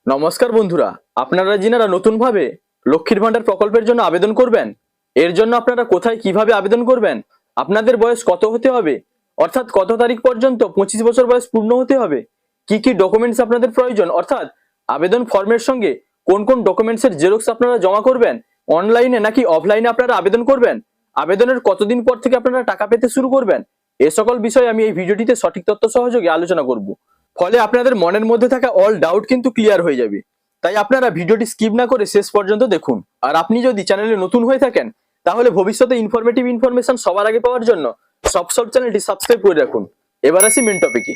নমস্কার বন্ধুরা, আপনারা যিনারা নতুনভাবে লক্ষ্মীর ভান্ডার প্রকল্পের জন্য আবেদন করবেন, এর জন্য আপনারা কোথায় কিভাবে আবেদন করবেন, আপনাদের বয়স কত হতে হবে, অর্থাৎ কত তারিখ পর্যন্ত 25 বছর বয়স পূর্ণ হতে হবে, কি কি ডকুমেন্টস আপনাদের প্রয়োজন, অর্থাৎ আবেদন ফর্মের সঙ্গে কোন কোন ডকুমেন্টসের জেরক্স আপনারা জমা করবেন, অনলাইনে নাকি অফলাইনে আপনারা আবেদন করবেন, আবেদনের কতদিন পর থেকে আপনারা টাকা পেতে শুরু করবেন, এ সকল বিষয় আমি এই ভিডিওটিতে সঠিক তথ্য সহযোগে আলোচনা করব। ফলে আপনাদের মনের মধ্যে থাকা অল ডাউট কিন্তু ক্লিয়ার হয়ে যাবে। তাই আপনারা ভিডিওটি স্কিপ না করে শেষ পর্যন্ত দেখুন। আর আপনি যদি চ্যানেলে নতুন হয়ে থাকেন তাহলে ভবিষ্যতে ইনফরমেটিভ ইনফরমেশন সবার আগে পাওয়ার জন্য সব চ্যানেলটি সাবস্ক্রাইব করে রাখুন। এবার আসি মেন টপিকে।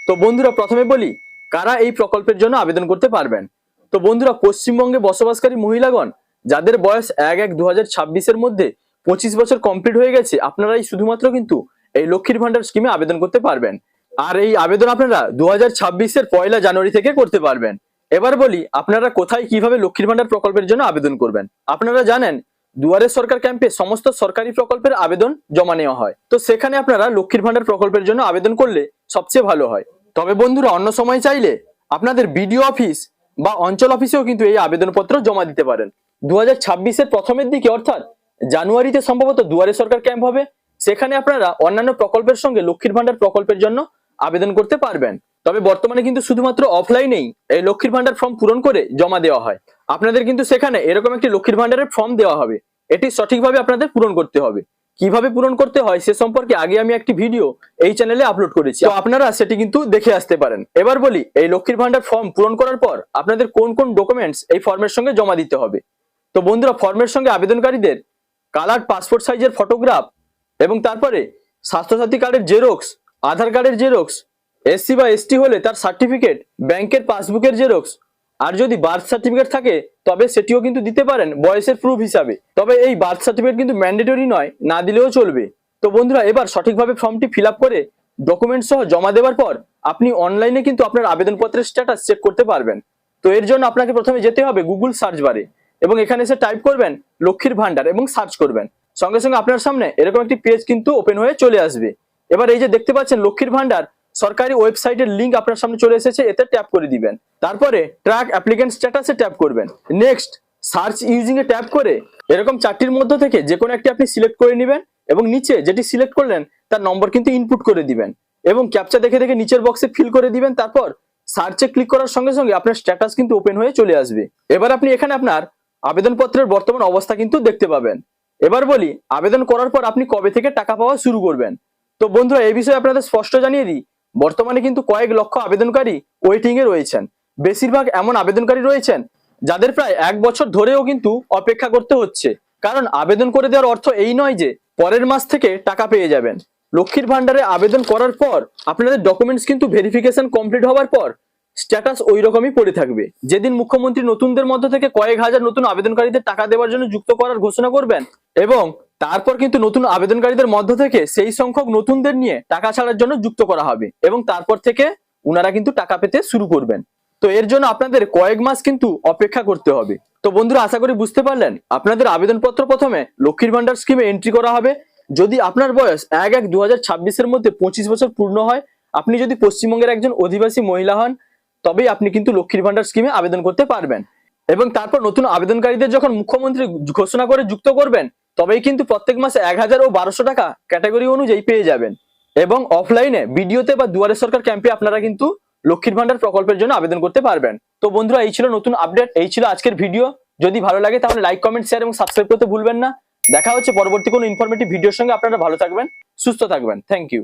তো বন্ধুরা, প্রথমে বলি কারা এই প্রকল্পের জন্য আবেদন করতে পারবেন। তো বন্ধুরা, পশ্চিমবঙ্গে বসবাসকারী মহিলাগণ যাদের বয়স 1/1/2026 মধ্যে 25 বছর কমপ্লিট হয়ে গেছে, আপনারাই শুধুমাত্র কিন্তু এই লক্ষ্মীর ভান্ডার স্কিমে আবেদন করতে পারবেন। আর এই আবেদন আপনারা 2026 1 জানুয়ারি থেকে করতে পারবেন। এবার বলি আপনারা কোথায় কিভাবে লক্ষ্মীর ভান্ডার প্রকল্পের জন্য আবেদন করবেন। আপনারা জানেন দুয়ারে সরকার ক্যাম্পে সমস্ত সরকারি প্রকল্পের আবেদন জমা নেওয়া হয়। তো সেখানে আপনারা লক্ষ্মীর ভান্ডার প্রকল্পের জন্য আবেদন করলে সবচেয়ে ভালো হয়। তবে বন্ধুরা, অন্য সময় চাইলে আপনাদের বিডিও অফিস বা অঞ্চল অফিসেও কিন্তু এই আবেদনপত্র জমা দিতে পারেন। 2026 প্রথমের দিকে অর্থাৎ জানুয়ারিতে সম্ভবত দুয়ারে সরকার ক্যাম্প হবে। সেখানে আপনারা অন্যান্য প্রকল্পের সঙ্গে লক্ষ্মীর ভান্ডার প্রকল্পের জন্য আবেদন করতে পারবেন। তবে বর্তমানে কিন্তু শুধুমাত্র অফলাইনেই এই লক্ষ্মীর ভান্ডার ফর্ম পূরণ করে জমা দেওয়া হয়। আপনাদের কিন্তু সেখানে এরকম একটি লক্ষ্মীর ভান্ডারের ফর্ম দেওয়া হবে। এটি সঠিকভাবে আপনাদের পূরণ করতে হবে। কিভাবে পূরণ করতে হয় সে সম্পর্কে আগে আমি একটি ভিডিও এই চ্যানেলে আপলোড করেছি, তো আপনারা সেটি কিন্তু দেখে আসতে পারেন। এবার বলি এই লক্ষ্মীর ভান্ডার ফর্ম পূরণ করার পর আপনাদের কোন কোন ডকুমেন্টস এই ফর্মের সঙ্গে জমা দিতে হবে। তো বন্ধুরা, ফর্মের সঙ্গে আবেদনকারীদের কালার পাসপোর্ট সাইজের ফটোগ্রাফ এবং তারপরে স্বাস্থ্যসাথী কার্ডের জেরক্স, আধার কার্ডের জেরক্স, এসসি বা এসটি হলে তার সার্টিফিকেট, ব্যাংকের পাসবুকের জেরক্স, আর যদি বার্থ সার্টিফিকেট থাকে তবে সেটিও কিন্তু দিতে পারেন বয়সের প্রুফ হিসাবে। তবে এই বার্থ সার্টিফিকেট কিন্তু ম্যান্ডেটরি নয়, না দিলেও চলবে। তো বন্ধুরা, এবার সঠিকভাবে ফর্মটি ফিল আপ করে ডকুমেন্ট সহ জমা দেওয়ার পর আপনি অনলাইনে কিন্তু আপনার আবেদনপত্রের স্ট্যাটাস চেক করতে পারবেন। তো এর জন্য আপনাকে প্রথমে যেতে হবে গুগল সার্চ বারে এবং এখানে এসে টাইপ করবেন লক্ষ্মীর ভান্ডার এবং সার্চ করবেন। সঙ্গে সঙ্গে আপনার সামনে এরকম একটি পেজ কিন্তু ওপেন হয়ে চলে আসবে। এবার এই যে দেখতে পাচ্ছেন লক্ষ্মীর ভান্ডার সরকারি ওয়েবসাইটের লিংক আপনার সামনে চলে এসেছে, এতে ট্যাপ করে দিবেন। তারপরে ট্র্যাক অ্যাপ্লিকেন্ট স্ট্যাটাসে ট্যাপ করবেন। Next search using a tap করে এরকম চারটির মধ্য থেকে যে কোনো একটি আপনি সিলেক্ট করে নেবেন এবং নিচে যেটি সিলেক্ট করলেন তার নম্বর কিন্তু ইনপুট করে দিবেন এবং ক্যাপচা দেখে দেখে নিচের বক্সে ফিল করে দিবেন। তারপর সার্চে ক্লিক করার সঙ্গে সঙ্গে আপনার স্ট্যাটাস কিন্তু ওপেন হয়ে চলে আসবে। এবার আপনি এখানে আপনার আবেদনপত্রের বর্তমান অবস্থা কিন্তু দেখতে পাবেন। এবার বলি আবেদন করার পর আপনি কবে থেকে টাকা পাওয়া শুরু করবেন। তো বন্ধুরা, এই বিষয়ে আপনাদের স্পষ্ট জানিয়ে দিই, বর্তমানে কিন্তু কয়েক লক্ষ আবেদনকারী ওয়েটিং এ রয়েছেন। বেশিরভাগ এমন আবেদনকারী রয়েছেন যাদের প্রায় 1 বছর ধরেও কিন্তু অপেক্ষা করতে হচ্ছে। কারণ আবেদন করে দেওয়ার অর্থ এই নয় যে পরের মাস থেকে টাকা পেয়ে যাবেন। লক্ষ্মীর ভান্ডারে আবেদন করার পর আপনাদের ডকুমেন্টস কিন্তু ভেরিফিকেশন কমপ্লিট হওয়ার পর স্ট্যাটাস ওই রকমই পড়ে থাকবে। যেদিন মুখ্যমন্ত্রী নতুনদের মধ্য থেকে কয়েক হাজার নতুন আবেদনকারীদের টাকা দেওয়ার জন্য যুক্ত করার ঘোষণা করবেন এবং তারপর কিন্তু নতুন আবেদনকারীদের মধ্য থেকে সেই সংখ্যক নতুনদের নিয়ে টাকা ছাড়ার জন্য যুক্ত করা হবে এবং তারপর থেকে উনারা কিন্তু টাকা পেতে শুরু করবেন। তো এর জন্য আপনাদের কয়েক মাস কিন্তু অপেক্ষা করতে হবে। তো বন্ধুরা, আশা করি বুঝতে পারলেন। আপনাদের আবেদনপত্র প্রথমে লক্ষ্মীর ভান্ডার স্কিমে এন্ট্রি করা হবে। যদি আপনার বয়স 1/1/2026 মধ্যে 25 বছর পূর্ণ হয়, আপনি যদি পশ্চিমবঙ্গের একজন অধিবাসী মহিলা হন, তবেই আপনি কিন্তু লক্ষ্মীর ভান্ডার স্কিমে আবেদন করতে পারবেন। এবং তারপর নতুন আবেদনকারীদের যখন মুখ্যমন্ত্রী ঘোষণা করে যুক্ত করবেন, তবেই কিন্তু প্রত্যেক মাসে 1000 ও 1200 টাকা ক্যাটাগরি অনুযায়ী পেয়ে যাবেন। এবং অফলাইনে ভিডিওতে বা দুয়ারে সরকার ক্যাম্পে আপনারা কিন্তু লক্ষ্মীর ভান্ডার প্রকল্পের জন্য আবেদন করতে পারবেন। তো বন্ধুরা, এই ছিল নতুন আপডেট, এই ছিল আজকের ভিডিও। যদি ভালো লাগে তাহলে লাইক, কমেন্ট, শেয়ার এবং সাবস্ক্রাইব করতে ভুলবেন না। দেখা হচ্ছে পরবর্তী কোনো ইনফরমেটিভ ভিডিওর সঙ্গে। আপনারা ভালো থাকবেন, সুস্থ থাকবেন। Thank you.